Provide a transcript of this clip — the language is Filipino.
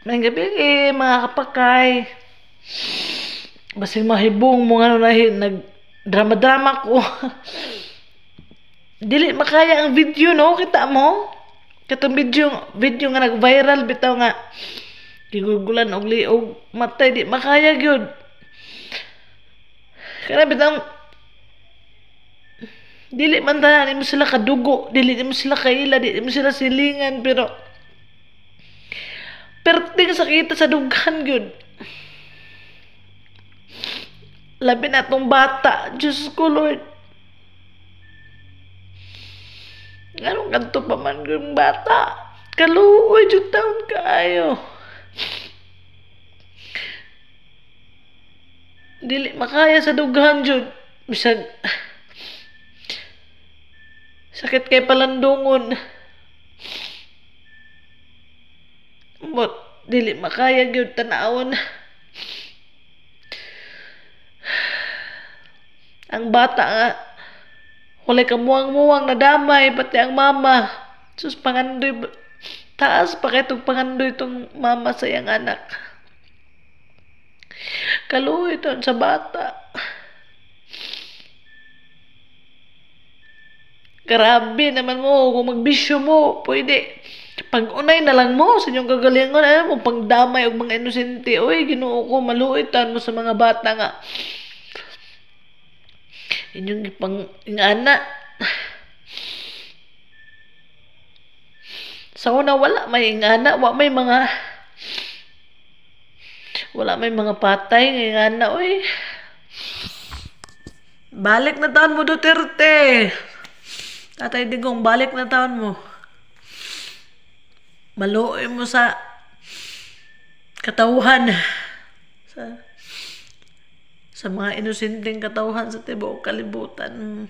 May gabi mga kapakay. Basing mahibong mo nga nag drama-drama ko. Dili makaya ang video, no? Kita mo? Katong video nga nag-viral bitaw nga. Gigugulan og liog matay di makaya gyud. Kaya bitaw dili man tanan mo sila kadugo, dili mo sila kaila, dili mo sila silingan pero perting sakita sa dughan gyud. Labi na tong bata, Diyos ko Lord. Anong kanto pa man yung bata? Kaluoy jud taon kaayo. Dili makaya sa dughan jud. Bisag sakit kay palandungon. Mot dili makaya gyud tanawon. Ang bata nga walay kamuang-muang na damay pati ang mama. Sus pangandoy taas pa kay tong pangandoy tong mama sa iyang anak. Kaluoy ton sa bata. Grabe naman mo kung magbisyo mo, pwede pag-unay na lang mo sa inyong kagalingon, ano mo pangdamay og mga inosente. Oy, Ginoo ko, maluitan mo sa mga bata nga. Inyong pang ingana. Sa una wala may ingana, wala may mga patay nga ingana, oy. Balik na taon mo, Duterte. Tatay Digong, balik na taon mo. Maluoy mo sa katauhan. Sa mga inosenteng katauhan sa tibuok kalibutan.